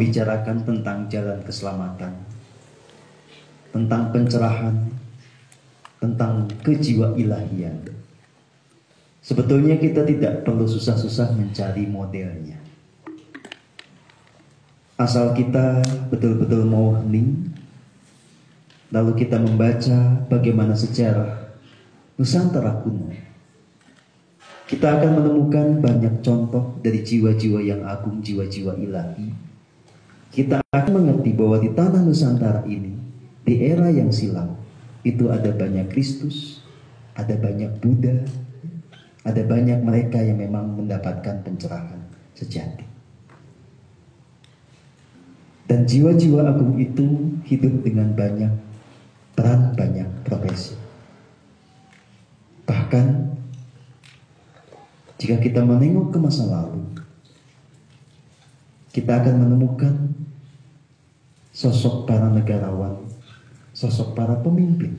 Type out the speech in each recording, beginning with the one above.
membicarakan tentang jalan keselamatan, tentang pencerahan, tentang kejiwa ilahian. Sebetulnya kita tidak perlu susah-susah mencari modelnya. Asal kita betul-betul mau hening, lalu kita membaca bagaimana sejarah Nusantara kuno, kita akan menemukan banyak contoh dari jiwa-jiwa yang agung, jiwa-jiwa ilahi. Kita akan mengerti bahwa di tanah Nusantara ini, di era yang silam, itu ada banyak Kristus, ada banyak Buddha, ada banyak mereka yang memang mendapatkan pencerahan sejati. Dan jiwa-jiwa agung itu hidup dengan banyak peran, banyak profesi. Bahkan jika kita menengok ke masa lalu, kita akan menemukan sosok para negarawan, sosok para pemimpin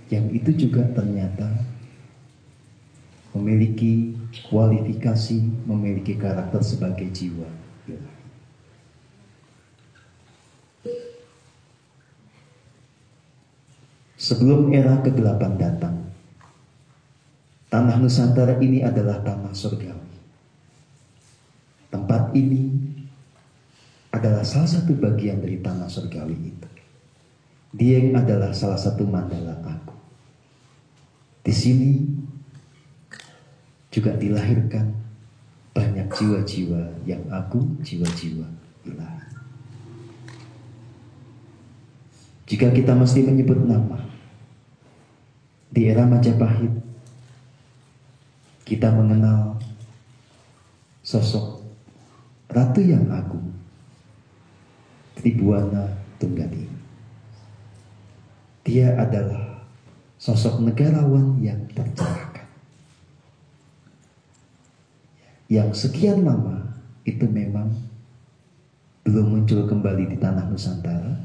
yang itu juga ternyata memiliki kualifikasi, memiliki karakter sebagai jiwa ilahi. Sebelum era kegelapan datang, tanah Nusantara ini adalah tanah surgawi. Tempat ini adalah salah satu bagian dari tanah surgawi itu. Dieng adalah salah satu mandala agung. Di sini juga dilahirkan banyak jiwa-jiwa yang agung, jiwa-jiwa ilahi. Jika kita mesti menyebut nama, di era Majapahit, kita mengenal sosok Ratu yang agung, Tribuana Tunggadewi. Dia adalah sosok negarawan yang tercerahkan, yang sekian lama itu memang belum muncul kembali di tanah Nusantara,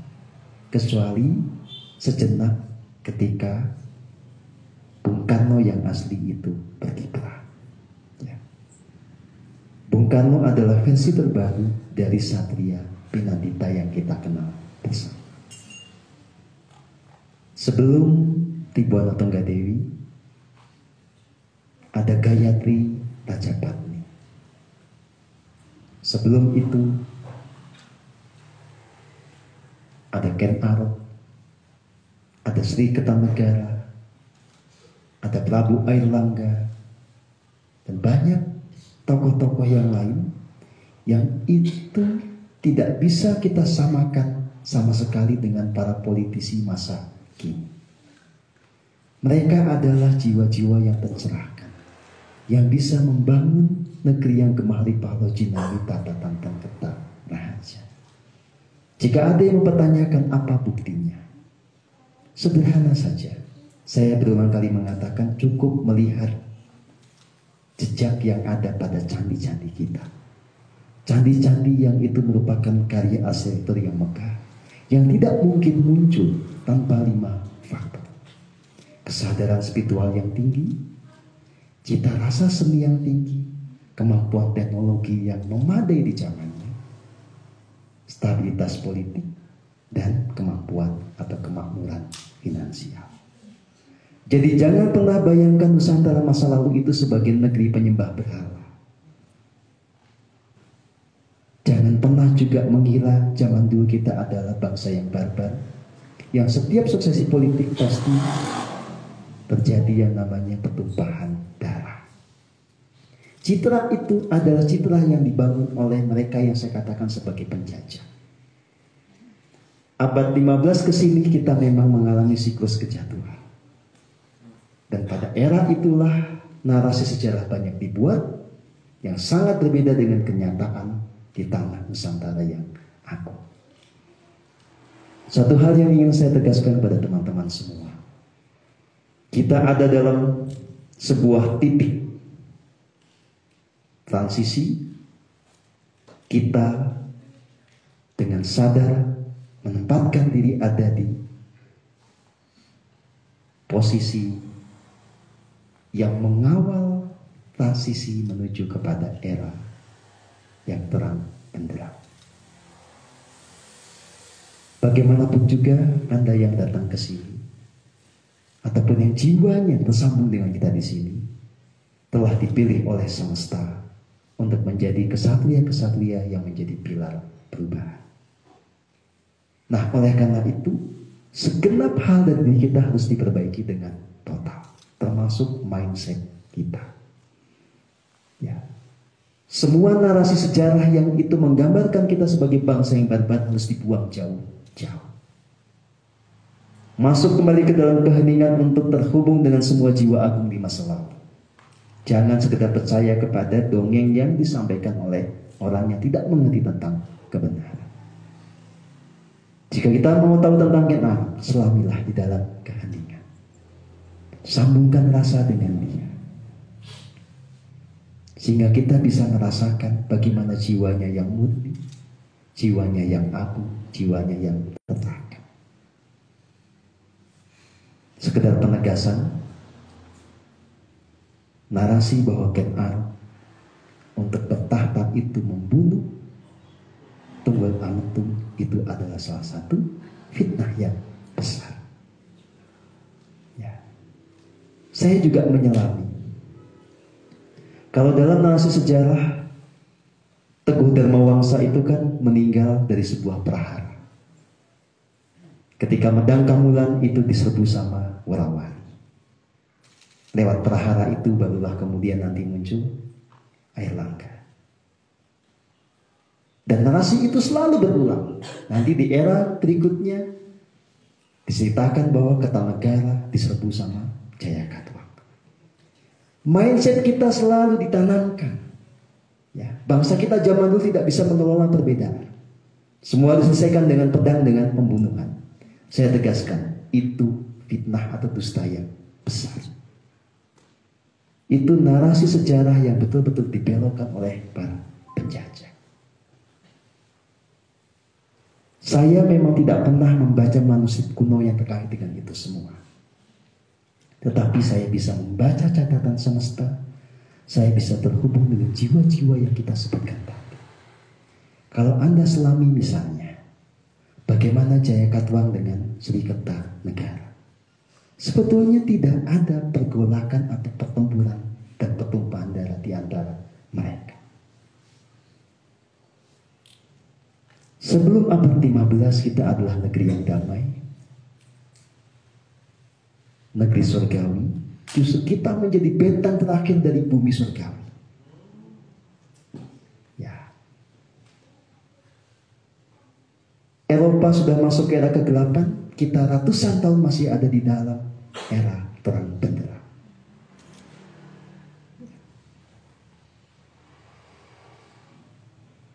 kecuali sejenak ketika Bung Karno yang asli itu berkiprah. Ya. Bung Karno adalah versi terbaru dari Satria Pinandita yang kita kenal bersama. Sebelum Tribuana Tunggadewi, ada Gayatri Rajapatni. Sebelum itu ada Ken Arok, ada Sri Kertanegara, ada Prabu Airlangga, dan banyak tokoh-tokoh yang lain yang itu tidak bisa kita samakan sama sekali dengan para politisi masa kini. Mereka adalah jiwa-jiwa yang tercerahkan, yang bisa membangun negeri yang gemah ripah lojinawi tata tantang keta rahasia. Jika ada yang mempertanyakan apa buktinya, sederhana saja. Saya berulang kali mengatakan cukup melihat jejak yang ada pada candi-candi kita. Candi-candi yang itu merupakan karya arsitektur yang megah, yang tidak mungkin muncul tanpa 5 faktor. Kesadaran spiritual yang tinggi, cita rasa seni yang tinggi, kemampuan teknologi yang memadai di zamannya, stabilitas politik, dan kemampuan atau kemakmuran finansial. Jadi jangan pernah bayangkan Nusantara masa lalu itu sebagai negeri penyembah berhala. Jangan pernah juga mengira zaman dulu kita adalah bangsa yang barbar, yang setiap suksesi politik pasti terjadi yang namanya pertumpahan darah. Citra itu adalah citra yang dibangun oleh mereka yang saya katakan sebagai penjajah. Abad 15 ke sini kita memang mengalami siklus kejatuhan. Dan pada era itulah narasi sejarah banyak dibuat yang sangat berbeda dengan kenyataan di tanah Nusantara yang agung. Satu hal yang ingin saya tegaskan pada teman-teman semua. Kita ada dalam sebuah titik transisi. Kita dengan sadar menempatkan diri ada di posisi yang mengawal transisi menuju kepada era yang terang benderang. Bagaimanapun juga Anda yang datang ke sini, ataupun yang jiwanya tersambung dengan kita di sini, telah dipilih oleh semesta untuk menjadi kesatria-kesatria yang menjadi pilar perubahan. Nah, oleh karena itu, segenap hal dari diri kita harus diperbaiki dengan total, termasuk mindset kita. Ya. Semua narasi sejarah yang itu menggambarkan kita sebagai bangsa yang barbar harus dibuang jauh-jauh. Masuk kembali ke dalam keheningan untuk terhubung dengan semua jiwa agung di masa lalu. Jangan sekedar percaya kepada dongeng yang disampaikan oleh orang yang tidak mengerti tentang kebenaran. Jika kita mau tahu tentang Ken Arok, selamilah di dalam keheningan. Sambungkan rasa dengan dia, sehingga kita bisa merasakan bagaimana jiwanya yang murni, jiwanya yang agung, jiwanya yang terang. Sekedar penegasan, narasi bahwa Ken Arok untuk bertahta itu membunuh Tunggul Ametung itu adalah salah satu fitnah yang besar. Ya. Saya juga menyelami, kalau dalam narasi sejarah, Teguh Darmawangsa itu kan meninggal dari sebuah prahara. Ketika Medang Kamulan itu diserbu sama Warawari. Lewat prahara itu barulah kemudian nanti muncul Airlangga. Dan narasi itu selalu berulang. Nanti di era berikutnya diceritakan bahwa Kertanegara diserbu sama Jayakatwang. Mindset kita selalu ditanamkan. Ya, bangsa kita zaman dulu tidak bisa mengelola perbedaan. Semua diselesaikan dengan pedang, dengan pembunuhan. Saya tegaskan, itu fitnah atau dusta yang besar. Itu narasi sejarah yang betul-betul dibelokkan oleh para penjajah. Saya memang tidak pernah membaca manuskrip kuno yang terkait dengan itu semua. Tetapi saya bisa membaca catatan semesta. Saya bisa terhubung dengan jiwa-jiwa yang kita sebutkan tadi. Kalau Anda selami misalnya, bagaimana Jayakatwang dengan Sri Kertanegara. Sebetulnya tidak ada pergolakan atau pertempuran dan pertumpahan darah di antara mereka. Sebelum abad 15 kita adalah negeri yang damai, negeri surgawi. Justru kita menjadi bentang terakhir dari bumi surgawi. Ya. Eropa sudah masuk ke era kegelapan, kita ratusan tahun masih ada di dalam era terang benderang.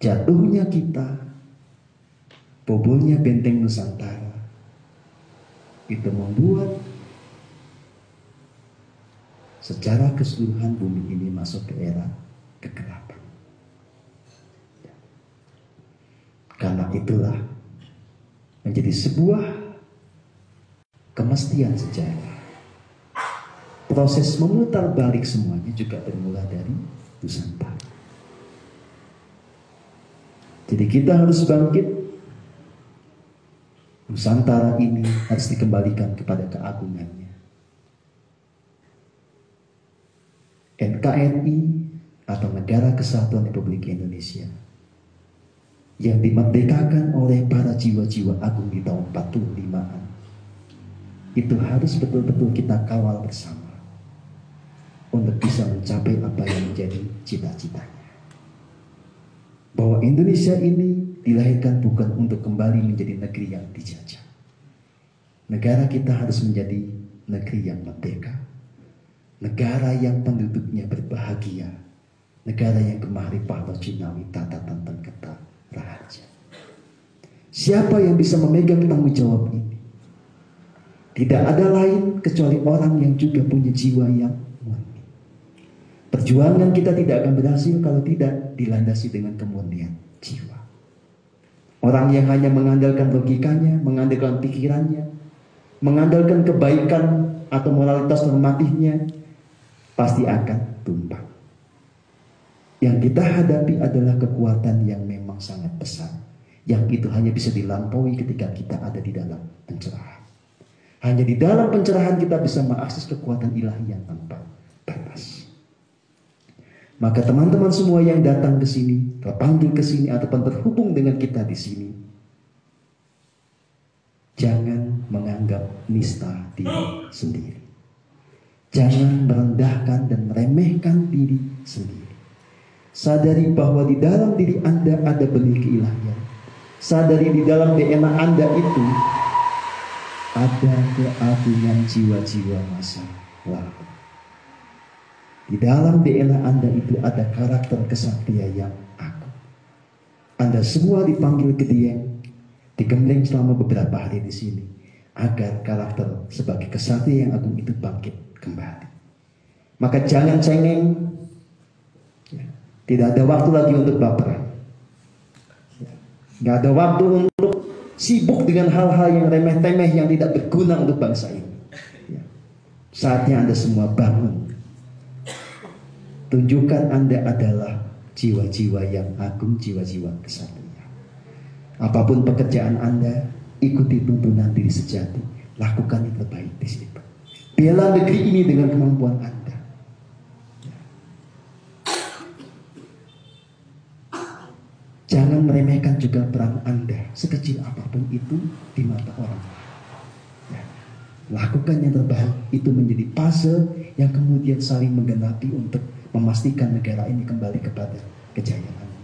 Jatuhnya kita, bobolnya benteng Nusantara, itu membuat secara keseluruhan bumi ini masuk ke era kegelapan. Karena itulah menjadi sebuah kemestian sejarah. Proses memutar balik semuanya juga bermula dari Nusantara. Jadi kita harus bangkit. Nusantara ini harus dikembalikan kepada keagungannya. NKRI atau Negara Kesatuan Republik Indonesia yang dimerdekakan oleh para jiwa-jiwa agung di tahun 45-an itu harus betul-betul kita kawal bersama untuk bisa mencapai apa yang menjadi cita-citanya. Bahwa Indonesia ini dilahirkan bukan untuk kembali menjadi negeri yang dijajah. Negara kita harus menjadi negeri yang merdeka, negara yang penduduknya berbahagia, negara yang bermahrifah Cinawi tata tantan kata rahaja. Siapa yang bisa memegang tanggung jawab ini? Tidak ada lain kecuali orang yang juga punya jiwa yang murni. Perjuangan kita tidak akan berhasil kalau tidak dilandasi dengan kemurnian jiwa. Orang yang hanya mengandalkan logikanya, mengandalkan pikirannya, mengandalkan kebaikan atau moralitas normatifnya, pasti akan tumpah. Yang kita hadapi adalah kekuatan yang memang sangat besar, yang itu hanya bisa dilampaui ketika kita ada di dalam pencerahan. Hanya di dalam pencerahan kita bisa mengakses kekuatan ilahi yang tanpa batas. Maka teman-teman semua yang datang ke sini, terpanggil ke sini ataupun terhubung dengan kita di sini, jangan menganggap nista diri sendiri. Jangan merendahkan dan meremehkan diri sendiri. Sadari bahwa di dalam diri Anda ada benih keilahian. Sadari di dalam DNA Anda itu ada keagungan jiwa-jiwa masa lalu. Di dalam DNA Anda itu ada karakter kesatria yang agung. Anda semua dipanggil ke Dieng, digembleng selama beberapa hari di sini, agar karakter sebagai kesatria yang agung itu bangkit kembali. Maka jangan cengeng. Tidak ada waktu lagi untuk baperan. Tidak ada waktu untuk sibuk dengan hal-hal yang remeh-temeh yang tidak berguna untuk bangsa ini. Saatnya Anda semua bangun. Tunjukkan Anda adalah jiwa-jiwa yang agung, jiwa-jiwa kesatria. Apapun pekerjaan Anda, ikuti tuntunan diri sejati. Lakukan yang terbaik di situ. Bela negeri ini dengan kemampuan Anda. Jangan meremehkan juga peran Anda, sekecil apapun itu di mata orang lain. Ya. Lakukan yang terbaik, itu menjadi puzzle yang kemudian saling menggenapi untuk memastikan negara ini kembali kepada kejayaannya.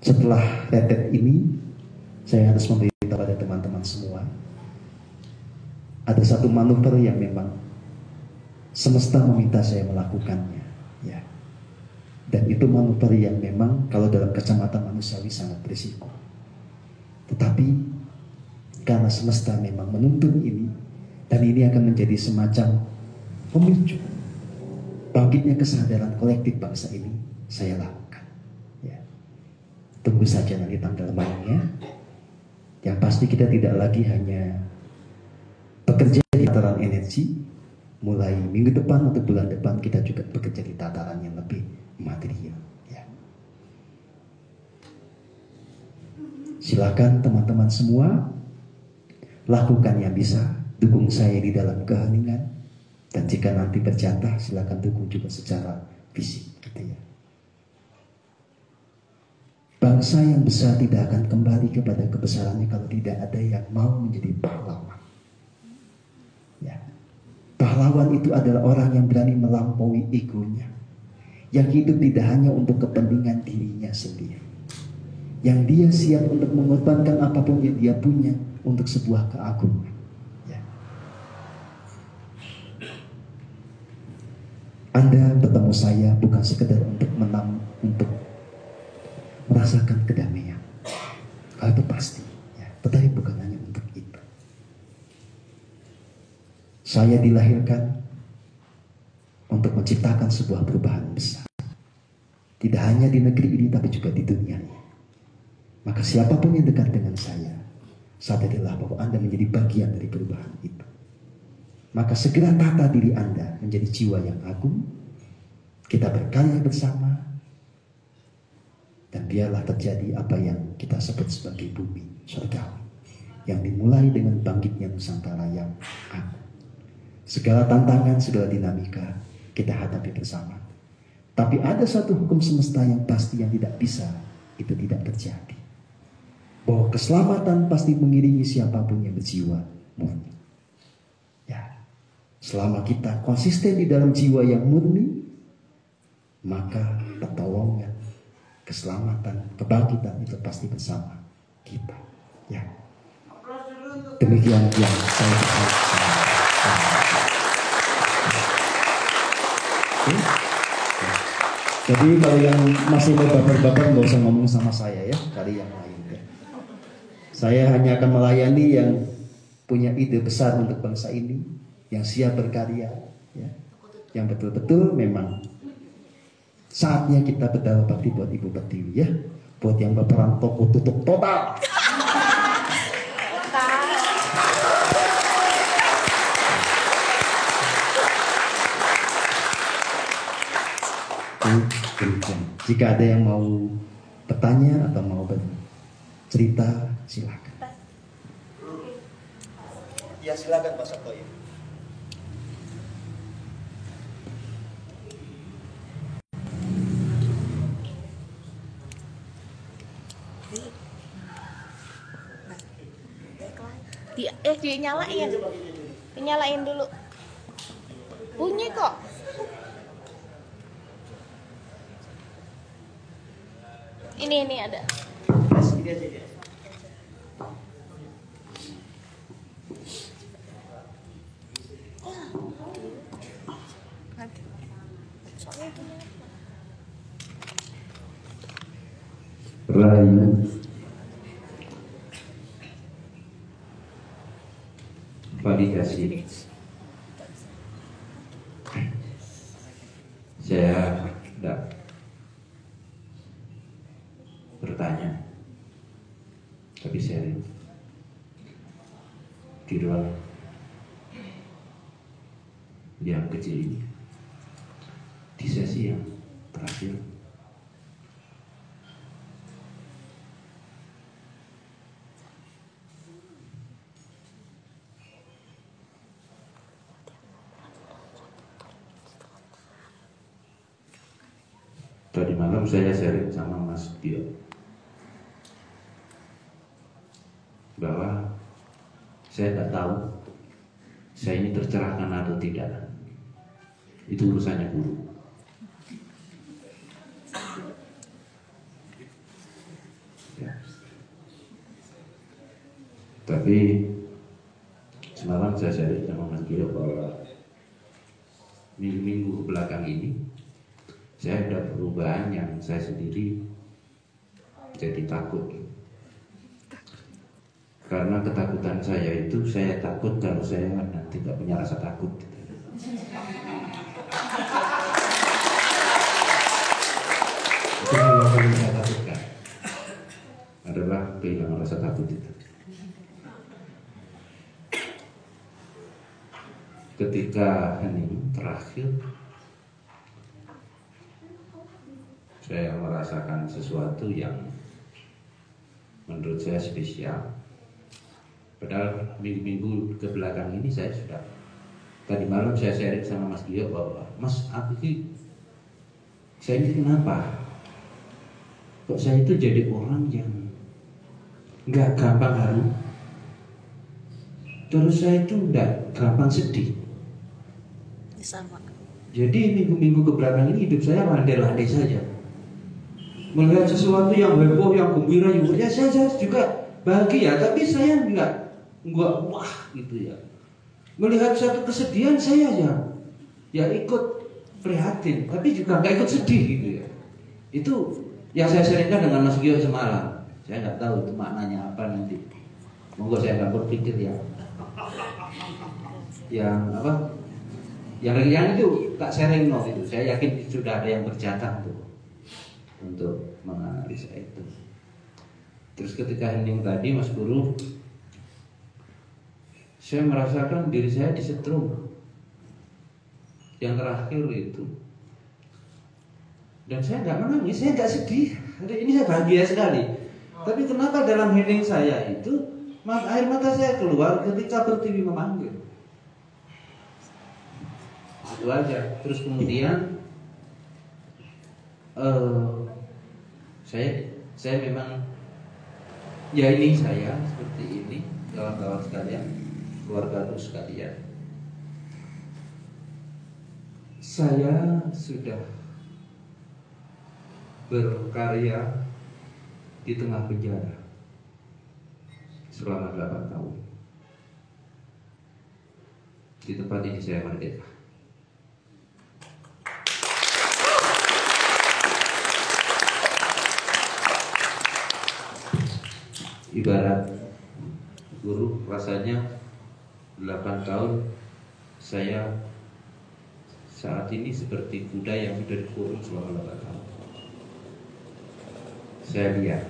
Setelah retret ini, saya harus memberitahu pada teman-teman semua, ada satu manuver yang memang semesta meminta saya melakukannya, ya. Dan itu manuver yang memang kalau dalam kacamata manusiawi sangat berisiko. Tetapi karena semesta memang menuntun ini, dan ini akan menjadi semacam pemicu bangkitnya kesadaran kolektif bangsa ini, saya lakukan. Ya. Tunggu saja nanti tanggal mainnya. Yang pasti kita tidak lagi hanya bekerja di tataran energi. Mulai minggu depan atau bulan depan kita juga bekerja di tataran yang lebih material. Ya. Silakan teman-teman semua lakukan yang bisa, dukung saya di dalam keheningan, dan jika nanti berjatah silakan dukung juga secara fisik, gitu ya. Bangsa yang besar tidak akan kembali kepada kebesarannya kalau tidak ada yang mau menjadi pahlawan. Ya. Pahlawan itu adalah orang yang berani melampaui egonya, yang hidup tidak hanya untuk kepentingan dirinya sendiri, yang dia siap untuk mengorbankan apapun yang dia punya untuk sebuah keagungan. Ya. Anda bertemu saya bukan sekedar untuk untuk merasakan kedamaian, hal itu pasti, ya. Tetapi bukan hanya untuk itu. Saya dilahirkan untuk menciptakan sebuah perubahan besar, tidak hanya di negeri ini tapi juga di dunia ini. Maka siapapun yang dekat dengan saya, sadarilah bahwa Anda menjadi bagian dari perubahan itu. Maka segera tata diri Anda menjadi jiwa yang agung. Kita berkarya bersama, dan biarlah terjadi apa yang kita sebut sebagai bumi surgawi, yang dimulai dengan bangkitnya Nusantara yang agung. Segala tantangan, segala dinamika kita hadapi bersama. Tapi ada satu hukum semesta yang pasti yang tidak bisa itu tidak terjadi. Bahwa keselamatan pasti mengiringi siapapun yang berjiwa murni. Ya, selama kita konsisten di dalam jiwa yang murni, maka pertolongan, keselamatan, kebangkitan itu pasti bersama kita. Ya, demikian yang saya sampaikan. Jadi kalau yang masih mau baper-baper nggak usah ngomong sama saya ya, cari yang lain. Ya. Saya hanya akan melayani yang punya ide besar untuk bangsa ini, yang siap berkarya, ya. Yang betul-betul memang saatnya kita berdakwah bakti buat Ibu Pertiwi ya, buat yang baperan toko tutup total. Jika ada yang mau bertanya atau mau bercerita, silakan. Ya silakan Pak Sabto ya. Dinyalain dulu. Bunyi kok. Ini ada. Ini aja ya. Rahayu validasi. Saya tidak bertanya, tapi saya di ruang yang kecil ini, di sesi yang terakhir, tadi malam saya sharing sama Mas Tio bahwa saya tidak tahu saya ini tercerahkan atau tidak. Itu urusannya guru. Ya. Tapi semalam saya sharing sama Mas Tio bahwa minggu-minggu belakang ini saya ada perubahan yang saya sendiri jadi takut. Karena ketakutan saya itu, saya takut kalau saya nanti tidak punya rasa takut. Itu yang paling saya takutkan adalah kehilangan rasa takut itu. Ketika hening terakhir, saya merasakan sesuatu yang menurut saya spesial. Padahal minggu-minggu ke belakang ini saya sudah, tadi malam saya sharing sama Mas Gio bahwa Mas, aku ini, saya ini kenapa? Kok saya itu jadi orang yang nggak gampang haru, terus saya itu nggak gampang sedih. Sama. Jadi minggu-minggu ke belakang ini hidup saya landai-landai saja. Melihat sesuatu yang heboh, yang gembira, ya saya juga bahagia, tapi saya nggak wah gitu ya. Melihat satu kesedihan saya ya ikut prihatin, tapi juga nggak ikut sedih gitu ya. Itu yang saya sharingkan dengan Mas Gio semalam. Saya nggak tahu itu maknanya apa nanti. Monggo saya nggak berpikir ya. Yang apa? Yang itu tak sharing itu. Saya yakin sudah ada yang berjatah tuh untuk menganalisa itu. Terus ketika hening tadi Mas Guru, saya merasakan diri saya disetrum. Yang terakhir itu, dan saya nggak menangis, saya nggak sedih. Hari ini saya bahagia sekali. Tapi kenapa dalam hening saya itu air mata saya keluar ketika Pertiwi memanggil? Itu aja. Terus kemudian saya memang ya ini saya seperti ini, kawan-kawan sekalian, keluarga sekalian. Saya sudah berkarya di tengah penjara selama 8 tahun. Di tempat ini saya merdeka. Ibarat guru, rasanya 8 tahun saya saat ini seperti kuda yang sudah dikurung selama 8 tahun. Saya lihat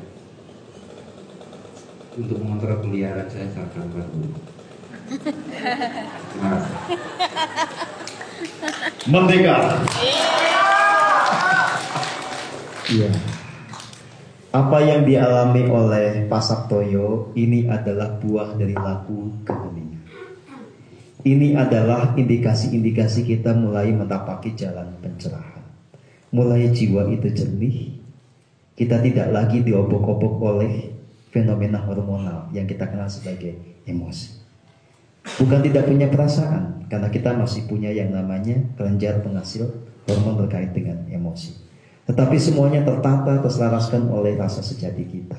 untuk mengontrol peliharaan saya akan guru. Terima kasih. Merdeka. Iya. Apa yang dialami oleh Pak Sabtoyo ini adalah buah dari laku keheningan. Ini adalah indikasi-indikasi kita mulai menapaki jalan pencerahan. Mulai jiwa itu jernih. Kita tidak lagi diobok-obok oleh fenomena hormonal yang kita kenal sebagai emosi. Bukan tidak punya perasaan, karena kita masih punya yang namanya kelenjar penghasil hormon terkait dengan emosi. Tetapi semuanya tertata, terselaraskan oleh rasa sejati kita.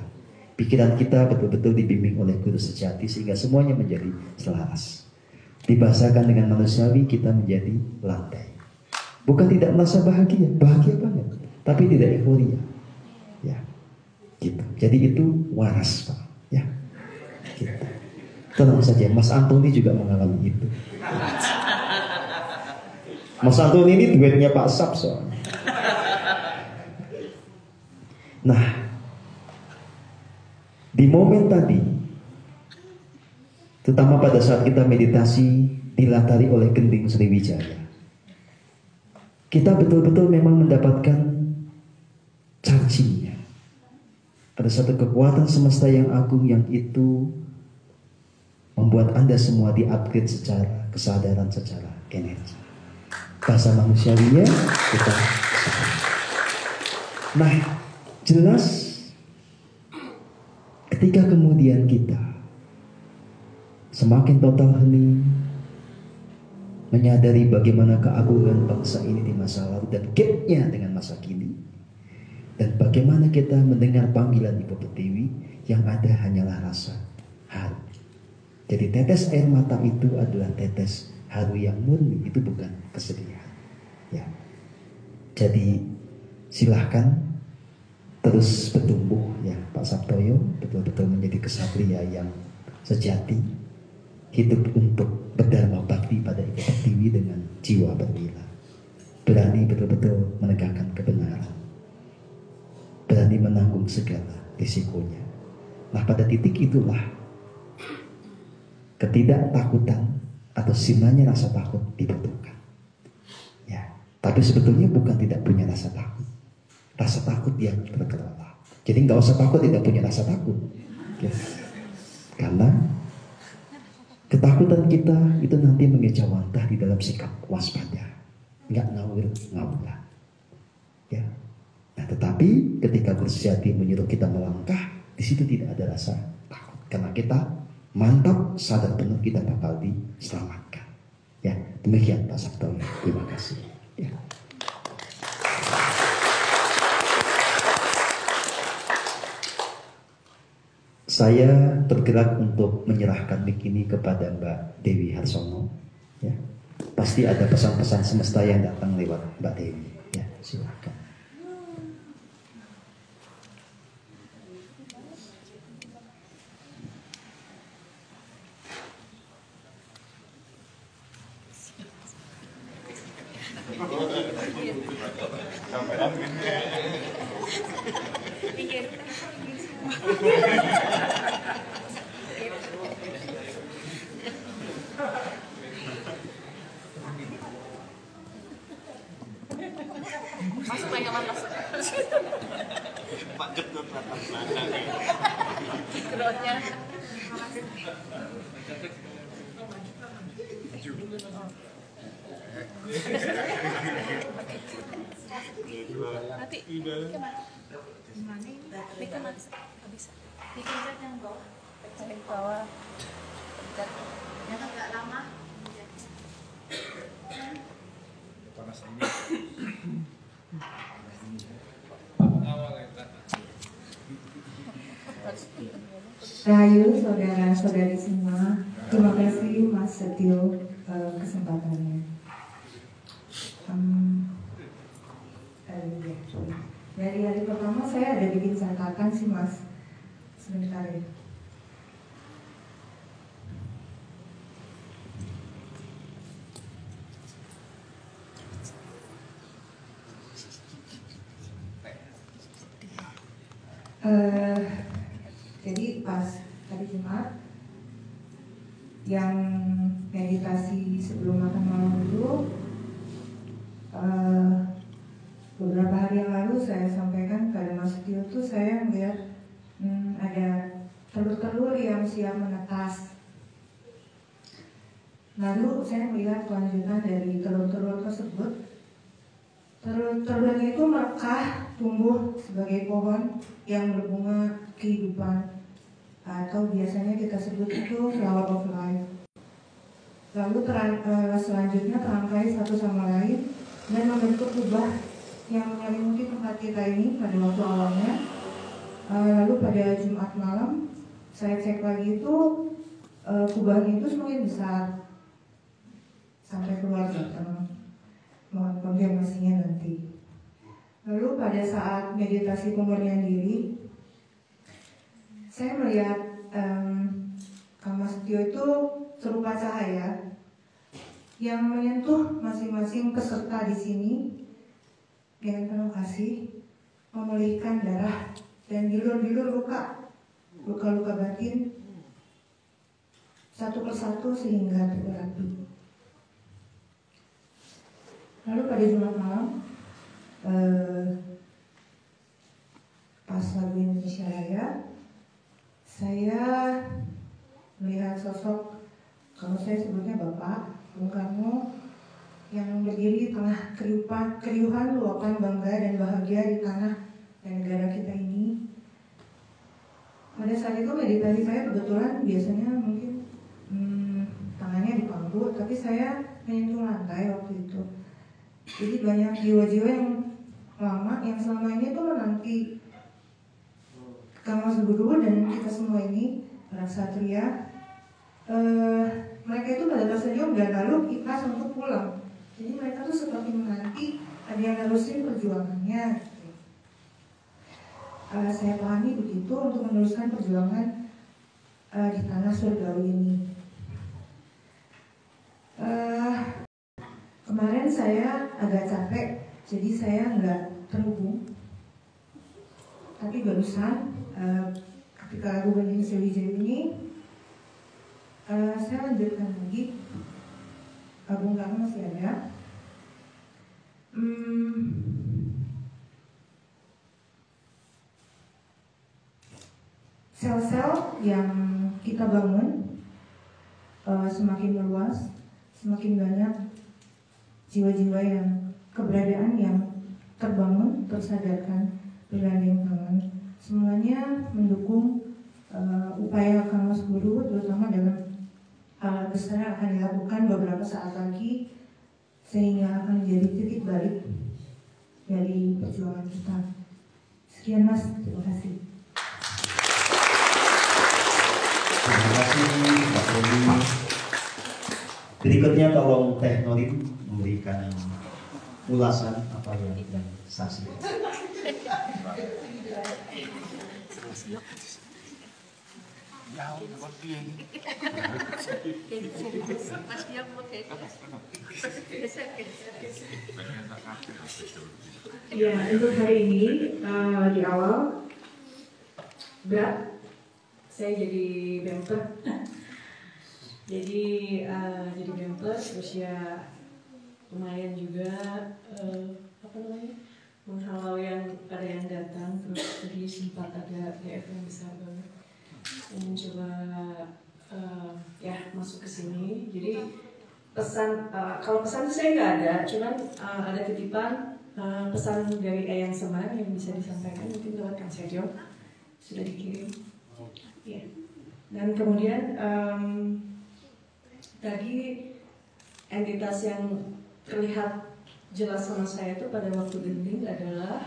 Pikiran kita betul-betul dibimbing oleh guru sejati sehingga semuanya menjadi selaras. Dibahasakan dengan manusiawi, kita menjadi landai. Bukan tidak merasa bahagia, bahagia banget, tapi tidak euforia. Ya, gitu. Jadi itu waras, Pak. Ya, gitu. Tenang saja, Mas Antoni juga mengalami itu. Mas Antoni ini duetnya Pak Sab soalnya. Nah, di momen tadi, terutama pada saat kita meditasi dilatari oleh Gending Sriwijaya, kita betul-betul memang mendapatkan chargingnya. Ada satu kekuatan semesta yang agung yang itu membuat Anda semua di-upgrade secara kesadaran, secara energi. Bahasa manusiawinya kita kesadaran. Nah, jelas ketika kemudian kita semakin total hening, menyadari bagaimana keagungan bangsa ini di masa lalu dan gapnya dengan masa kini, dan bagaimana kita mendengar panggilan Ibu Pertiwi, yang ada hanyalah rasa haru. Jadi tetes air mata itu adalah tetes haru yang murni, itu bukan kesedihan. Ya. Jadi silahkan terus bertumbuh ya Pak Sabtoyo, betul-betul menjadi kesatria yang sejati, hidup untuk berdharma bakti pada Ibu Pertiwi dengan jiwa berwira, berani betul-betul menegakkan kebenaran, berani menanggung segala risikonya. Nah, pada titik itulah ketidaktakutan atau sinanya rasa takut dibutuhkan. Ya, tapi sebetulnya bukan tidak punya rasa takut. Rasa takut yang terkelola. Jadi nggak usah takut tidak punya rasa takut. Ya. Karena ketakutan kita itu nanti mengejawantah di dalam sikap waspada. Nggak ngawur. Ya. Nah, tetapi ketika bersejati menyuruh kita melangkah, di situ tidak ada rasa takut. Karena kita mantap, sadar penuh kita bakal diselamatkan. Ya, demikian Pak Sabtoyo. Terima kasih. Ya. Saya tergerak untuk menyerahkan mic ini kepada Mbak Dewi Harsono. Ya. Pasti ada pesan-pesan semesta yang datang lewat Mbak Dewi. Ya, silakan. Masuk lagi mas. Pak Jeput atas belakang. Gerotnya. Nanti kemana? Bikin mas, bisa. Bikin saja yang bawah. Yang bawah. Yang agak lama. Panas ini. Rahayu saudara-saudari semua, terima kasih Mas Setio kesempatannya. Dari hari pertama saya ada bikin catatan sih Mas, sebentar ya. Jadi pas hari Jumat yang meditasi sebelum makan malam itu, beberapa hari yang lalu saya sampaikan pada Mas Setio tuh saya melihat ada telur-telur yang siap menetas. Lalu saya melihat kelanjutan dari telur-telur tersebut. Telur-telurnya itu merekah tumbuh sebagai pohon yang berbunga kehidupan, atau biasanya kita sebut itu flower of life. Lalu selanjutnya terangkai satu sama lain dan membentuk kubah yang menyelimuti tempat kita ini pada waktu awalnya. Lalu pada Jumat malam saya cek lagi itu kubahnya itu semakin besar sampai keluar. Mohon konfirmasinya nanti. Lalu pada saat meditasi pemurnian diri, saya melihat Kang Mas Setio itu serupa cahaya yang menyentuh masing-masing peserta di sini dengan penuh kasih, memulihkan darah dan gilur-gilur luka-luka batin satu persatu sehingga terterapi. Lalu pada Jumat malam, pas lagu Indonesia Raya, saya melihat sosok, kalau saya sebutnya Bapak Bung Karno, yang berdiri di tengah keriuhan luapan bangga dan bahagia di tanah dan negara kita ini. Pada saat itu meditasi saya kebetulan biasanya mungkin tangannya di pangku, tapi saya menyentuh lantai waktu itu. Jadi banyak jiwa-jiwa yang lama yang selama ini tuh menanti Kang Mas Guru dan kita semua ini para satria. Mereka itu pada tersenyum dan lalu ikhlas untuk pulang. Jadi mereka tuh seperti menanti ada yang nerusin perjuangannya. Saya pahami begitu untuk meneruskan perjuangan di tanah surgawi ini. Kemarin saya agak capek, jadi saya nggak terhubung. Tapi barusan ketika lagu Bening Sriwijaya ini, saya lanjutkan lagi. Bung Karno masih ada. Sel-sel yang kita bangun semakin meluas, semakin banyak jiwa-jiwa yang keberadaan yang terbangun, tersadarkan, bergandeng tangan. Semuanya mendukung upaya Kang Mas Guru, terutama dalam hal besar yang akan dilakukan beberapa saat lagi, sehingga akan menjadi titik balik dari perjuangan kita. Sekian Mas, terima kasih. Terima kasih Pak Rudi. Berikutnya tolong Teh Norin memberikan ulasan apa yang saksi. Ya, untuk hari ini di awal berat, saya jadi bemper. jadi bemper, terus ya lumayan juga menghalau yang ada yang datang, terus jadi sempat ada DF yang besar banget. Mencoba ya masuk ke sini. Jadi pesan, kalau pesan saya nggak ada, cuman ada titipan pesan dari Eyang Semar yang bisa disampaikan mungkin lewat Kang Sergio, sudah dikirim. Ya. Dan kemudian tadi entitas yang terlihat jelas sama saya itu pada waktu gending adalah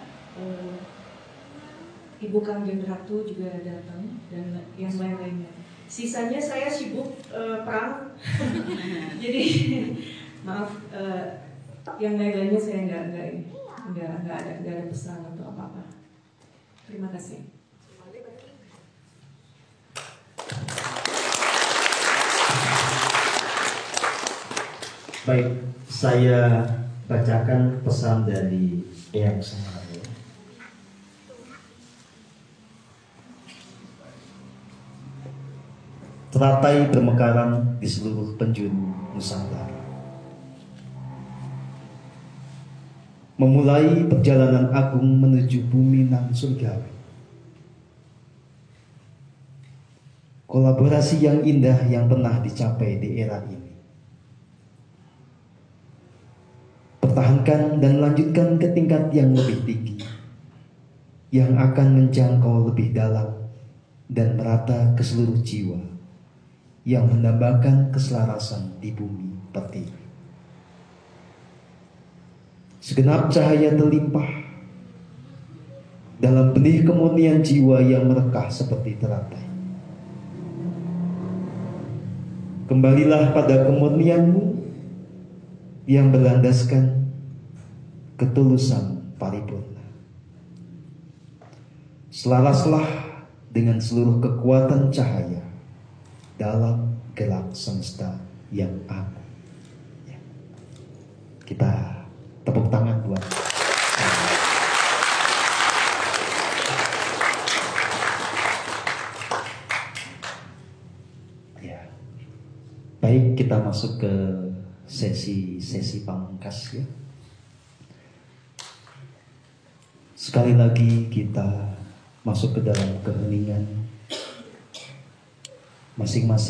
Ibu Kangjeng Ratu juga datang dan yang lain-lainnya. Sisanya saya sibuk perang, jadi maaf, yang lain-lainnya saya nggak ada pesan atau apa-apa. Terima kasih. Baik, saya bacakan pesan dari Eyang Semar. Teratai bermekaran di seluruh penjuru Nusantara. memulai perjalanan agung menuju bumi nan surgawi. Kolaborasi yang indah yang pernah dicapai di era ini. Pertahankan dan lanjutkan ke tingkat yang lebih tinggi, yang akan menjangkau lebih dalam dan merata ke seluruh jiwa, yang menambahkan keselarasan di bumi pertiwi. Segenap cahaya terlimpah dalam benih kemurnian jiwa yang merekah seperti teratai. Kembalilah pada kemurnianmu yang berlandaskan ketulusan paripurna. Selaraslah dengan seluruh kekuatan cahaya dalam gerak semesta yang agung. Ya. Kita tepuk tangan buat ya. Baik, kita masuk ke sesi pamungkas ya. Sekali lagi kita masuk ke dalam keheningan masing-masing.